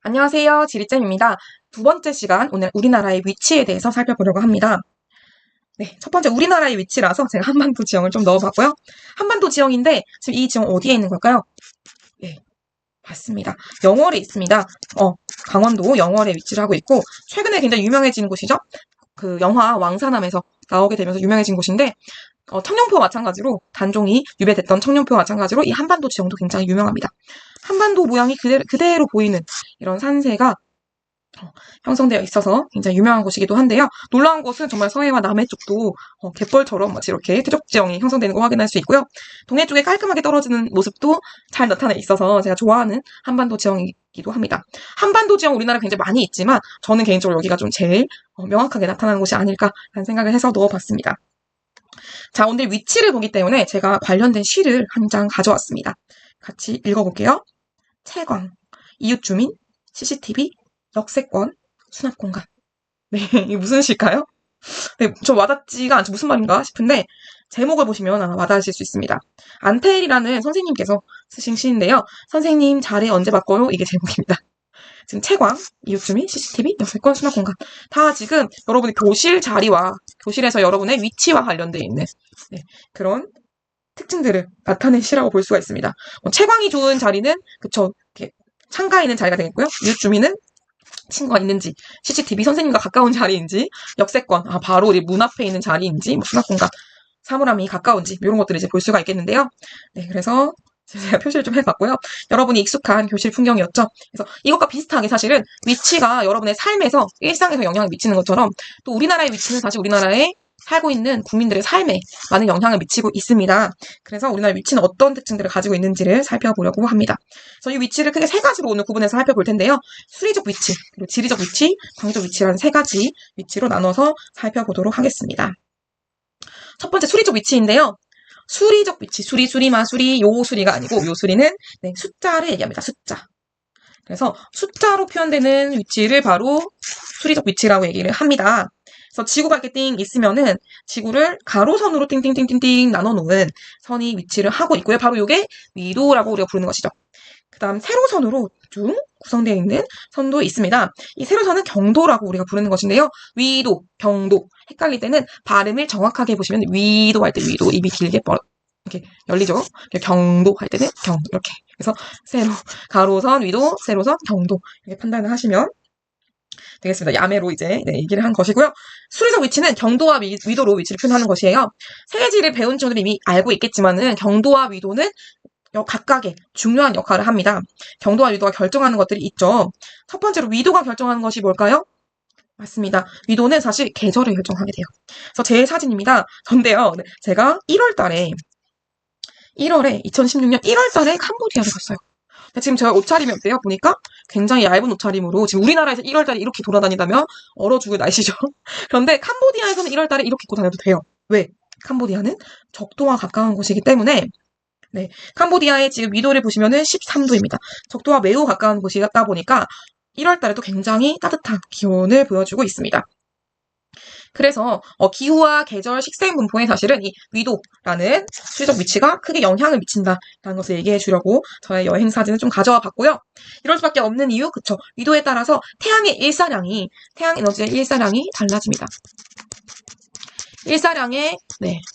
안녕하세요. 지리쌤입니다. 두 번째 시간, 오늘 우리나라의 위치에 대해서 살펴보려고 합니다. 네, 첫 번째 우리나라의 위치라서 제가 한반도 지형을 좀 넣어봤고요. 한반도 지형인데 지금 이 지형 어디에 있는 걸까요? 네, 맞습니다. 영월에 있습니다. 강원도 영월에 위치를 하고 있고 최근에 굉장히 유명해진 곳이죠. 그 영화 왕사남에서 나오게 되면서 유명해진 곳인데 청룡표와 마찬가지로 단종이 유배됐던 청룡표와 마찬가지로 이 한반도 지형도 굉장히 유명합니다. 한반도 모양이 그대로 보이는 이런 산세가 형성되어 있어서 굉장히 유명한 곳이기도 한데요. 놀라운 곳은 정말 서해와 남해 쪽도 갯벌처럼 마치 이렇게 퇴적 지형이 형성되는 거 확인할 수 있고요. 동해 쪽에 깔끔하게 떨어지는 모습도 잘 나타나 있어서 제가 좋아하는 한반도 지형이기도 합니다. 한반도 지형 우리나라 굉장히 많이 있지만 저는 개인적으로 여기가 좀 제일 명확하게 나타나는 곳이 아닐까라는 생각을 해서 넣어봤습니다. 자, 오늘 위치를 보기 때문에 제가 관련된 시를 한 장 가져왔습니다. 같이 읽어볼게요. 채광, 이웃주민, CCTV, 역세권, 수납공간. 네, 이게 무슨 시일까요? 네, 좀 와닿지가 않죠. 무슨 말인가 싶은데 제목을 보시면 아마 와닿으실 수 있습니다. 안태일이라는 선생님께서 쓰신 시인데요. 선생님 자리 언제 바꿔요? 이게 제목입니다. 지금 채광, 이웃주민, CCTV, 역세권, 수납공간 다 지금 여러분의 교실 자리와 교실에서 여러분의 위치와 관련되어 있는 그런 특징들을 나타낸 시라고 볼 수가 있습니다. 채광이 좋은 자리는 그쵸, 이렇게 창가에 있는 자리가 되겠고요. 이웃주민은 친구가 있는지, CCTV 선생님과 가까운 자리인지, 역세권, 바로 우리 문 앞에 있는 자리인지, 수납공간, 사물함이 가까운지, 이런 것들을 이제 볼 수가 있겠는데요. 네, 그래서 제가 표시를 좀 해봤고요. 여러분이 익숙한 교실 풍경이었죠. 그래서 이것과 비슷하게 사실은 위치가 여러분의 삶에서, 일상에서 영향을 미치는 것처럼 또 우리나라의 위치는 사실 우리나라의 살고 있는 국민들의 삶에 많은 영향을 미치고 있습니다. 그래서 우리나라의 위치는 어떤 특징들을 가지고 있는지를 살펴보려고 합니다. 그래서 이 위치를 크게 세 가지로 오늘 구분해서 살펴볼 텐데요. 수리적 위치, 그리고 지리적 위치, 광적 위치라는 세 가지 위치로 나눠서 살펴보도록 하겠습니다. 첫 번째 수리적 위치인데요. 수리적 위치, 수리, 마수리, 요수리가 아니고 요수리는 숫자를 얘기합니다. 숫자. 그래서 숫자로 표현되는 위치를 바로 수리적 위치라고 얘기를 합니다. 그래서 지구가 이렇게 띵 있으면은 지구를 가로선으로 띵띵띵띵띵 나눠놓은 선이 위치를 하고 있고요. 바로 이게 위도라고 우리가 부르는 것이죠. 그 다음 세로선으로 쭉 구성되어 있는 선도 있습니다. 이 세로선은 경도라고 우리가 부르는 것인데요. 위도, 경도 헷갈릴 때는 발음을 정확하게 해보시면 위도 할 때 위도 입이 길게 이렇게 열리죠. 경도 할 때는 경 이렇게. 그래서 세로, 가로선, 위도, 세로선, 경도 이렇게 판단을 하시면 되겠습니다. 야매로 이제 얘기를 한 것이고요. 수리적 위치는 경도와 위도로 위치를 표현하는 것이에요. 세계지를 배운 친구들이 이미 알고 있겠지만은 경도와 위도는 각각의 중요한 역할을 합니다. 경도와 위도가 결정하는 것들이 있죠. 첫 번째로 위도가 결정하는 것이 뭘까요? 맞습니다. 위도는 사실 계절을 결정하게 돼요. 그래서 제 사진입니다. 전데요. 제가 1월에 2016년 1월달에 캄보디아를 갔어요. 지금 제가 옷차림이 어때요? 보니까 굉장히 얇은 옷차림으로 지금 우리나라에서 1월달에 이렇게 돌아다니다면 얼어 죽을 날씨죠. 그런데 캄보디아에서는 1월달에 이렇게 입고 다녀도 돼요. 왜? 캄보디아는 적도와 가까운 곳이기 때문에 캄보디아의 지금 위도를 보시면은 13도입니다. 적도와 매우 가까운 곳이다 보니까 1월달에도 굉장히 따뜻한 기온을 보여주고 있습니다. 그래서 기후와 계절, 식생 분포에 사실은 이 위도라는 수리적 위치가 크게 영향을 미친다라는 것을 얘기해 주려고 저의 여행 사진을 좀 가져와 봤고요. 이럴 수밖에 없는 이유, 그쵸? 위도에 따라서 태양 에너지의 일사량이 달라집니다. 일사량의,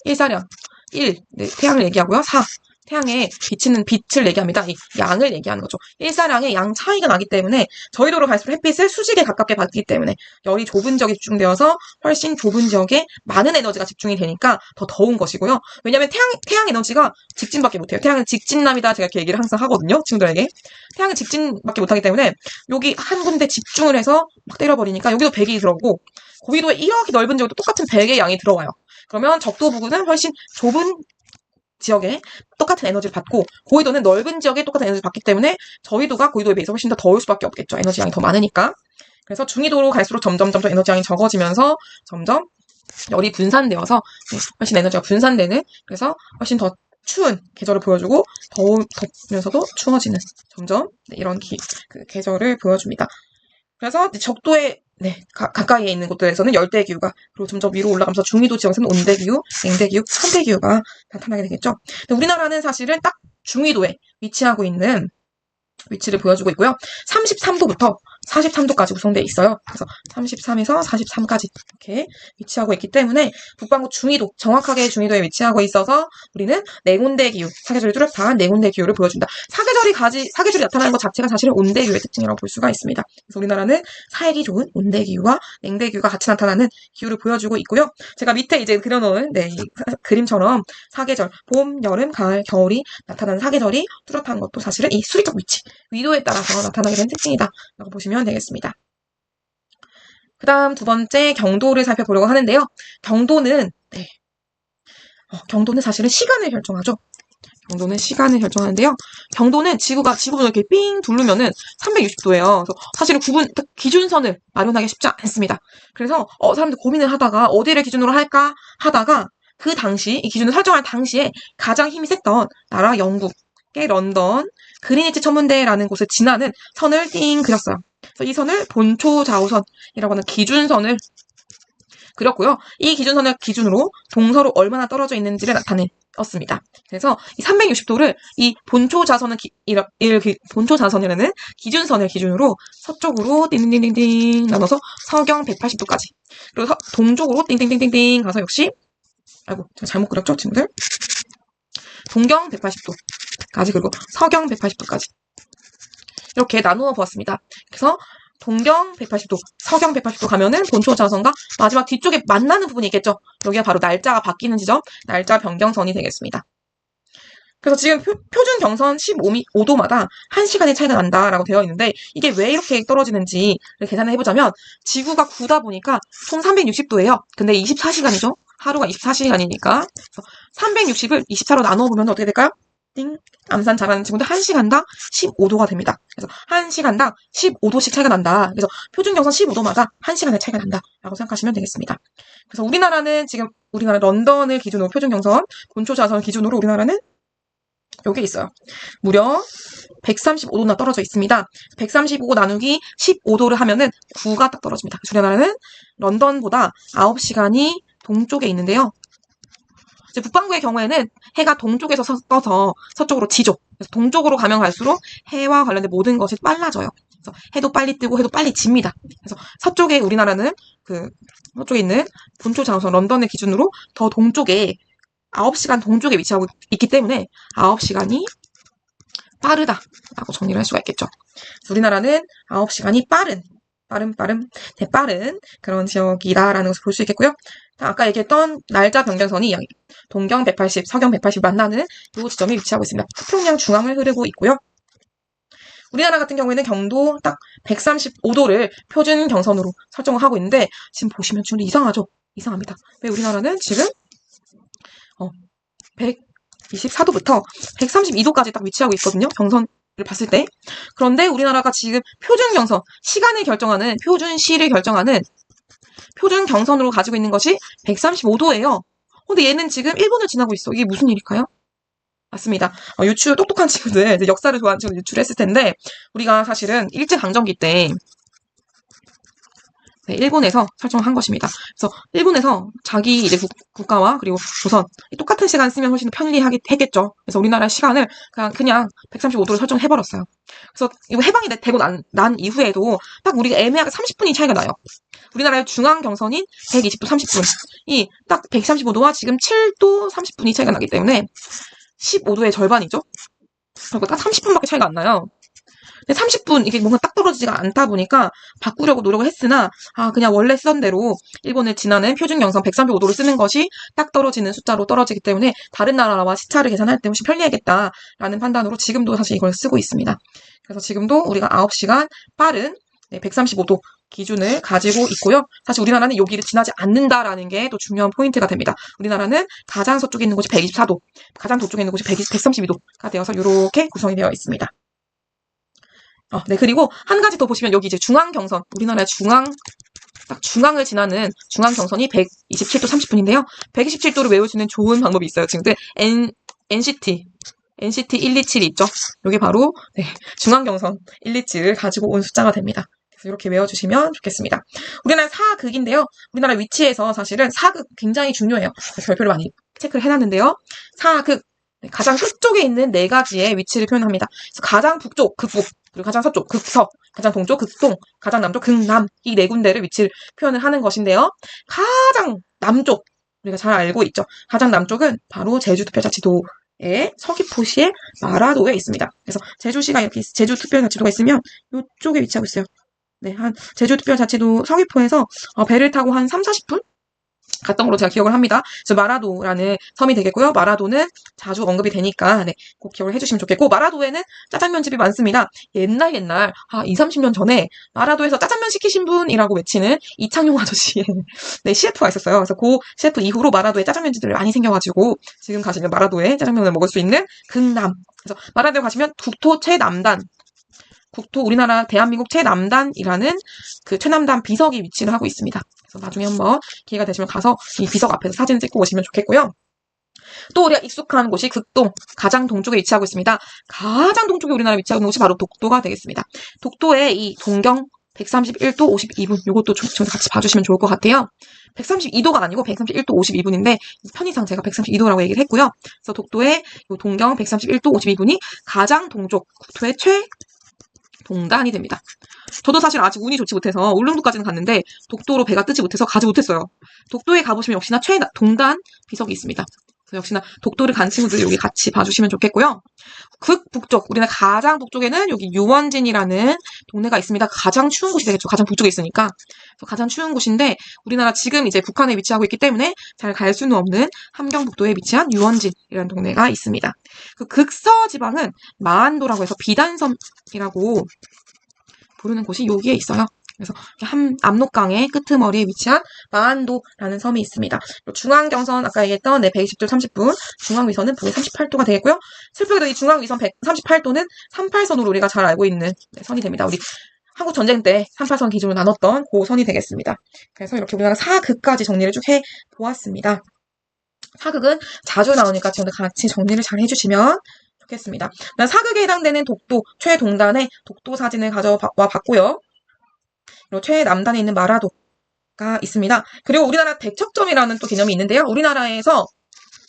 일사량, 1, 태양을 얘기하고요. 4, 태양에 비치는 빛을 얘기합니다. 이 양을 얘기하는 거죠. 일사량의 양 차이가 나기 때문에 저희도로 갈수록 햇빛을 수직에 가깝게 받기 때문에 열이 좁은 지역에 집중되어서 훨씬 좁은 지역에 많은 에너지가 집중이 되니까 더 더운 것이고요. 왜냐하면 태양 에너지가 직진밖에 못해요. 태양은 직진남이다 제가 이렇게 얘기를 항상 하거든요. 친구들에게. 태양은 직진밖에 못하기 때문에 여기 한 군데 집중을 해서 막 때려버리니까 여기도 100이 들어오고 고위도에 이렇게 넓은 지역도 똑같은 100의 양이 들어와요. 그러면 적도 부근은 훨씬 좁은 지역에 똑같은 에너지를 받고 고위도는 넓은 지역에 똑같은 에너지를 받기 때문에 저위도가 고위도에 비해서 훨씬 더 더울 수밖에 없겠죠. 에너지 양이 더 많으니까. 그래서 중위도로 갈수록 점점 에너지 양이 적어지면서 점점 열이 분산되어서 훨씬 에너지가 분산되는 그래서 훨씬 더 추운 계절을 보여주고 덥면서도 추워지는 점점 이런 계절을 보여줍니다. 그래서 적도에 가까이에 있는 곳들에서는 열대기후가 그리고 점점 위로 올라가면서 중위도 지역에서는 온대기후, 냉대기후,寒대기후가 나타나게 되겠죠. 근데 우리나라는 사실은 딱 중위도에 위치하고 있는 위치를 보여주고 있고요. 33도부터 43도까지 구성되어 있어요. 그래서 33에서 43까지 이렇게 위치하고 있기 때문에 북반구 중위도, 정확하게 중위도에 위치하고 있어서 우리는 네 군데 기후, 사계절이 뚜렷한 네 군데 기후를 보여준다. 사계절이 나타나는 것 자체가 사실은 온대 기후의 특징이라고 볼 수가 있습니다. 그래서 우리나라는 살기 좋은 온대 기후와 냉대 기후가 같이 나타나는 기후를 보여주고 있고요. 제가 밑에 이제 그려놓은 그림처럼 사계절, 봄, 여름, 가을, 겨울이 나타나는 사계절이 뚜렷한 것도 사실은 이 수리적 위치, 위도에 따라서 나타나게 된 특징이다 라고 보시면 되겠습니다. 그 다음 두 번째 경도를 살펴보려고 하는데요. 경도는 사실은 시간을 결정하죠. 경도는 시간을 결정하는데요. 경도는 지구본을 이렇게 삥 두르면은 360도예요. 그래서 사실은 기준선을 마련하기 쉽지 않습니다. 그래서 사람들 고민을 하다가 어디를 기준으로 할까 하다가 그 당시 이 기준을 설정할 당시에 가장 힘이 셌던 나라 영국의 런던 그리니치 천문대라는 곳을 지나는 선을 띵 그렸어요. 그래서 이 선을 본초 좌우선이라고 하는 기준선을 그렸고요. 이 기준선을 기준으로 동서로 얼마나 떨어져 있는지를 나타냈습니다. 그래서 이 360도를 이 본초 자선이라는 기준선을 기준으로 서쪽으로 띵띵띵띵 나눠서 서경 180도까지 그리고 동쪽으로 띵띵띵띵띵 가서 역시 제가 잘못 그렸죠, 친구들? 동경 180도까지 그리고 서경 180도까지 이렇게 나누어 보았습니다. 그래서 동경 180도, 서경 180도 가면은 본초 자선과 마지막 뒤쪽에 만나는 부분이 있겠죠. 여기가 바로 날짜가 바뀌는 지점, 날짜 변경선이 되겠습니다. 그래서 지금 표준 경선 15도마다 1시간의 차이가 난다라고 되어 있는데 이게 왜 이렇게 떨어지는지를 계산을 해보자면 지구가 9다 보니까 총 360도예요. 근데 24시간이죠. 하루가 24시간이니까 360을 24로 나눠보면 어떻게 될까요? 띵! 암산 잘하는 친구들 1시간당 15도가 됩니다. 그래서 1시간당 15도씩 차이가 난다. 그래서 표준 경선 15도마다 1시간의 차이가 난다라고 생각하시면 되겠습니다. 그래서 우리나라 런던을 기준으로 표준 경선, 본초 자선 기준으로 우리나라는 여기 있어요. 무려 135도나 떨어져 있습니다. 135 나누기 15도를 하면은 9가 딱 떨어집니다. 그래서 우리나라는 런던보다 9시간이 동쪽에 있는데요. 이제 북반구의 경우에는 해가 동쪽에서 떠서 서쪽으로 지죠. 그래서 동쪽으로 가면 갈수록 해와 관련된 모든 것이 빨라져요. 그래서 해도 빨리 뜨고 해도 빨리 집니다. 그래서 서쪽에 우리나라는 서쪽에 있는 본초 자선 런던의 기준으로 더 동쪽에 9시간 동쪽에 위치하고 있기 때문에 9시간이 빠르다라고 정리를 할 수가 있겠죠. 우리나라는 9시간이 빠른 그런 지역이다라는 것을 볼 수 있겠고요. 아까 얘기했던 날짜 변경선이 동경 180, 서경 180 만나는 이 지점에 위치하고 있습니다. 태평양 중앙을 흐르고 있고요. 우리나라 같은 경우에는 경도 딱 135도를 표준 경선으로 설정을 하고 있는데 지금 보시면 좀 이상하죠? 이상합니다. 왜 우리나라는 지금 124도부터 132도까지 딱 위치하고 있거든요. 경선을 봤을 때. 그런데 우리나라가 지금 표준 경선, 시간을 결정하는, 표준시를 결정하는 표준 경선으로 가지고 있는 것이 135도예요. 근데 얘는 지금 일본을 지나고 있어. 이게 무슨 일일까요? 맞습니다. 똑똑한 친구들, 역사를 좋아하는 친구들 유출했을 텐데, 우리가 사실은 일제강점기 때, 일본에서 설정한 것입니다. 그래서 일본에서 자기 이제 국가와 그리고 조선 똑같은 시간 쓰면 훨씬 더 편리하겠죠. 그래서 우리나라 시간을 그냥 135도로 설정해버렸어요. 그래서 이거 해방이 되고 난 이후에도 딱 우리가 애매하게 30분이 차이가 나요. 우리나라의 중앙 경선인 120도 30분이 딱 135도와 지금 7도 30분이 차이가 나기 때문에 15도의 절반이죠. 그리고 딱 30분밖에 차이가 안 나요. 30분 이게 뭔가 딱 떨어지지가 않다 보니까 바꾸려고 노력을 했으나 그냥 원래 쓰던 대로 일본을 지나는 표준 경선 135도를 쓰는 것이 딱 떨어지는 숫자로 떨어지기 때문에 다른 나라와 시차를 계산할 때 훨씬 편리하겠다라는 판단으로 지금도 사실 이걸 쓰고 있습니다. 그래서 지금도 우리가 9시간 빠른 135도 기준을 가지고 있고요. 사실 우리나라는 여기를 지나지 않는다라는 게 또 중요한 포인트가 됩니다. 우리나라는 가장 서쪽에 있는 곳이 124도, 가장 동쪽에 있는 곳이 132도가 되어서 이렇게 구성이 되어 있습니다. 그리고 한 가지 더 보시면 여기 이제 중앙 경선, 우리나라의 중앙을 지나는 중앙 경선이 127도 30분인데요. 127도를 외울 수 있는 좋은 방법이 있어요. 지금 NCT 127이 있죠. 이게 바로 중앙 경선 127을 가지고 온 숫자가 됩니다. 그래서 이렇게 외워주시면 좋겠습니다. 우리나라 사극인데요. 우리나라 위치에서 사실은 사극 굉장히 중요해요. 별표를 많이 체크를 해놨는데요. 사극 네, 가장 끝쪽에 있는 4가지의 위치를 표현합니다. 그래서 가장 북쪽, 극북, 그리고 가장 서쪽, 극서, 가장 동쪽, 극동, 가장 남쪽, 극남, 이 4군데를 위치를 표현을 하는 것인데요. 가장 남쪽, 우리가 잘 알고 있죠. 가장 남쪽은 바로 제주특별자치도의 서귀포시의 마라도에 있습니다. 그래서 제주시가 이렇게 제주특별자치도가 있으면 이쪽에 위치하고 있어요. 네, 제주특별자치도 서귀포에서 배를 타고 한 3, 40분? 갔던 걸로 제가 기억을 합니다. 그래서 마라도라는 섬이 되겠고요. 마라도는 자주 언급이 되니까 꼭 기억을 해주시면 좋겠고, 마라도에는 짜장면 집이 많습니다. 옛날 20, 30년 전에 마라도에서 짜장면 시키신 분이라고 외치는 이창용 아저씨의 CF가 있었어요. 그래서 그 CF 이후로 마라도에 짜장면 집들이 많이 생겨가지고 지금 가시면 마라도에 짜장면을 먹을 수 있는 극남. 그래서 마라도에 가시면 국토 최남단, 우리나라 대한민국 최남단이라는 그 최남단 비석이 위치를 하고 있습니다. 그래서 나중에 한번 기회가 되시면 가서 이 비석 앞에서 사진 찍고 오시면 좋겠고요. 또 우리가 익숙한 곳이 극동, 가장 동쪽에 위치하고 있습니다. 가장 동쪽에 우리나라 위치하고 있는 곳이 바로 독도가 되겠습니다. 독도의 이 동경 131도 52분, 요것도 같이 봐주시면 좋을 것 같아요. 132도가 아니고 131도 52분인데 편의상 제가 132도라고 얘기를 했고요. 그래서 독도의 요 동경 131도 52분이 가장 동쪽, 국토의 동단이 됩니다. 저도 사실 아직 운이 좋지 못해서 울릉도까지는 갔는데 독도로 배가 뜨지 못해서 가지 못했어요. 독도에 가보시면 역시나 동단 비석이 있습니다. 그래서 역시나 독도를 간 친구들 여기 같이 봐주시면 좋겠고요. 극북쪽, 우리나라 가장 북쪽에는 여기 유원진이라는 동네가 있습니다. 가장 추운 곳이 되겠죠. 가장 북쪽에 있으니까. 가장 추운 곳인데 우리나라 지금 이제 북한에 위치하고 있기 때문에 잘 갈 수는 없는 함경북도에 위치한 유원진이라는 동네가 있습니다. 그 극서 지방은 마안도라고 해서 비단섬이라고 부르는 곳이 여기에 있어요. 그래서 압록강의 끄트머리에 위치한 마안도라는 섬이 있습니다. 중앙경선 아까 얘기했던 120도 30분, 중앙위선은 북緯 38도가 되겠고요. 슬프게도 이 중앙위선 138도는 38선으로 우리가 잘 알고 있는 선이 됩니다. 우리 한국 전쟁 때 38선 기준으로 나눴던 그 선이 되겠습니다. 그래서 이렇게 우리나라 사극까지 정리를 쭉 해보았습니다. 사극은 자주 나오니까 지금 같이 정리를 잘 해주시면 좋겠습니다. 사극에 해당되는 독도, 최동단의 독도 사진을 가져와 봤고요. 그리고 최남단에 있는 마라도가 있습니다. 그리고 우리나라 대척점이라는 또 개념이 있는데요. 우리나라에서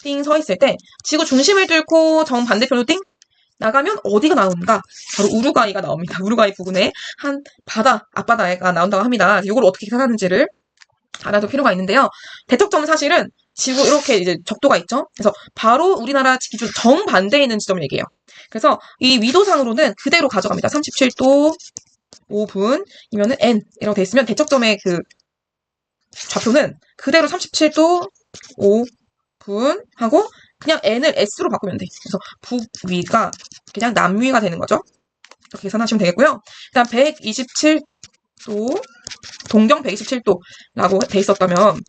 띵 서 있을 때 지구 중심을 뚫고 정반대편으로 띵 나가면 어디가 나오는가? 바로 우루과이가 나옵니다. 우루과이 부근에 한 앞바다가 나온다고 합니다. 이걸 어떻게 계산하는지를 알아둘 필요가 있는데요. 대척점은 사실은 지구 이렇게 이제 적도가 있죠. 그래서 바로 우리나라 기준 정반대에 있는 지점을 얘기해요. 그래서 이 위도상으로는 그대로 가져갑니다. 37도 5분이면은 N이라고 돼 있으면 대척점의 그 좌표는 그대로 37도 5분 하고 그냥 N을 S로 바꾸면 돼. 그래서 북위가 그냥 남위가 되는 거죠. 이렇게 계산하시면 되겠고요. 일단 127도, 동경 127도라고 돼 있었다면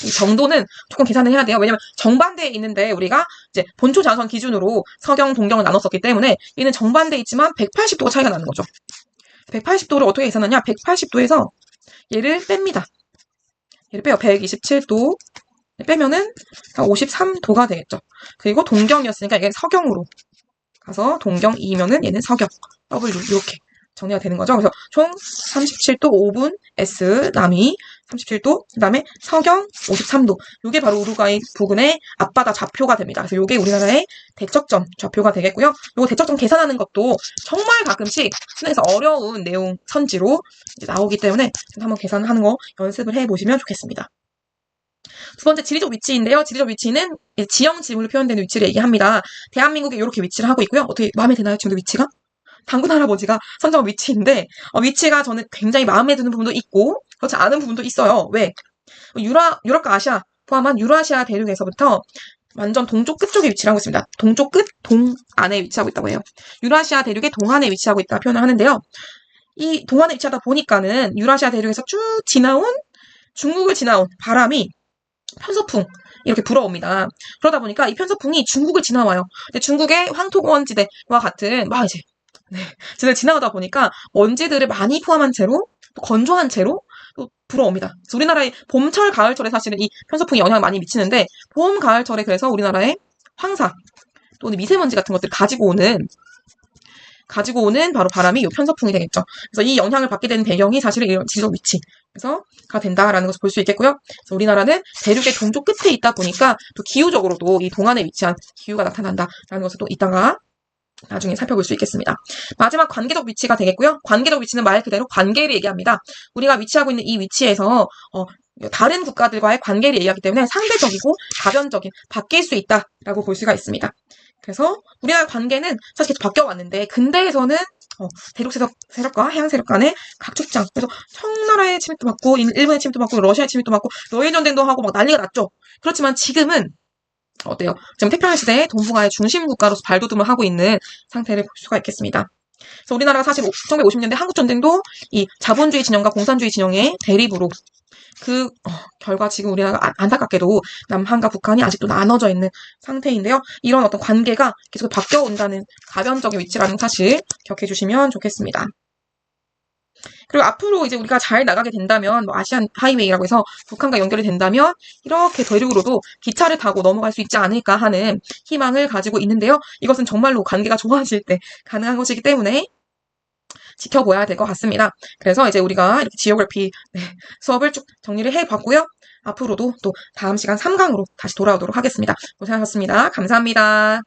이 정도는 조금 계산을 해야 돼요. 왜냐면 정반대에 있는데 우리가 이제 본초 자선 기준으로 서경, 동경을 나눴었기 때문에 얘는 정반대에 있지만 180도가 차이가 나는 거죠. 180도를 어떻게 계산하냐? 180도에서 얘를 뺍니다. 얘를 빼요. 127도 빼면은 53도가 되겠죠. 그리고 동경이었으니까 이게 서경으로 가서 동경 2면은 얘는 서경 W 이렇게 정리가 되는 거죠. 그래서 총 37도 5분 S 남이 37도 그 다음에 서경 53도 이게 바로 우루과이 부근의 앞바다 좌표가 됩니다. 그래서 이게 우리나라의 대척점 좌표가 되겠고요. 이거 대척점 계산하는 것도 정말 가끔씩 수능에서 어려운 내용 선지로 나오기 때문에 한번 계산하는 거 연습을 해보시면 좋겠습니다. 두 번째 지리적 위치인데요. 지리적 위치는 지형 지물로 표현되는 위치를 얘기합니다. 대한민국에 이렇게 위치를 하고 있고요. 어떻게 마음에 드나요? 지금도 위치가? 당군 할아버지가 선정한 위치인데 위치가 저는 굉장히 마음에 드는 부분도 있고 그렇지 않은 부분도 있어요. 왜? 유럽과 아시아 포함한 유라시아 대륙에서부터 완전 동쪽 끝쪽에 위치를 하고 있습니다. 동쪽 끝 동안에 위치하고 있다고 해요. 유라시아 대륙의 동안에 위치하고 있다 표현을 하는데요. 이 동안에 위치하다 보니까는 유라시아 대륙에서 쭉 중국을 지나온 바람이 편서풍 이렇게 불어옵니다. 그러다 보니까 이 편서풍이 중국을 지나와요. 근데 중국의 황토원지대와 같은 막 이제 지나가다 보니까 먼지들을 많이 포함한 채로 또 건조한 채로 또 불어옵니다. 그래서 우리나라의 봄철, 가을철에 사실은 이 편서풍이 영향을 많이 미치는데 봄, 가을철에 그래서 우리나라의 황사 또는 미세먼지 같은 것들을 가지고 오는 가지고 오는 바로 바람이 이 편서풍이 되겠죠. 그래서 이 영향을 받게 되는 배경이 사실은 이런 지적 위치. 그래서가 된다라는 것을 볼 수 있겠고요. 그래서 우리나라는 대륙의 동쪽 끝에 있다 보니까 또 기후적으로도 이 동안에 위치한 기후가 나타난다라는 것을 또 이따가 나중에 살펴볼 수 있겠습니다. 마지막 관계적 위치가 되겠고요. 관계적 위치는 말 그대로 관계를 얘기합니다. 우리가 위치하고 있는 이 위치에서 다른 국가들과의 관계를 얘기하기 때문에 상대적이고 다변적인, 바뀔 수 있다라고 볼 수가 있습니다. 그래서 우리나라 관계는 사실 계속 바뀌어왔는데 근대에서는 대륙 세력과 해양 세력 간의 각축장, 그래서 청나라의 침입도 받고 일본의 침입도 받고 러시아의 침입도 받고 러일 전쟁도 하고 막 난리가 났죠. 그렇지만 지금은 어때요? 지금 태평양 시대의 동북아의 중심 국가로서 발돋움을 하고 있는 상태를 볼 수가 있겠습니다. 그래서 우리나라가 사실 1950년대 한국 전쟁도 이 자본주의 진영과 공산주의 진영의 대립으로 그 결과 지금 우리나라가 안타깝게도 남한과 북한이 아직도 나눠져 있는 상태인데요. 이런 어떤 관계가 계속 바뀌어온다는 가변적인 위치라는 사실 기억해 주시면 좋겠습니다. 그리고 앞으로 이제 우리가 잘 나가게 된다면 아시안 하이웨이라고 해서 북한과 연결이 된다면 이렇게 대륙으로도 기차를 타고 넘어갈 수 있지 않을까 하는 희망을 가지고 있는데요. 이것은 정말로 관계가 좋아질 때 가능한 것이기 때문에 지켜봐야 될 것 같습니다. 그래서 이제 우리가 이렇게 지오그래피 수업을 쭉 정리를 해봤고요. 앞으로도 또 다음 시간 3강으로 다시 돌아오도록 하겠습니다. 고생하셨습니다. 감사합니다.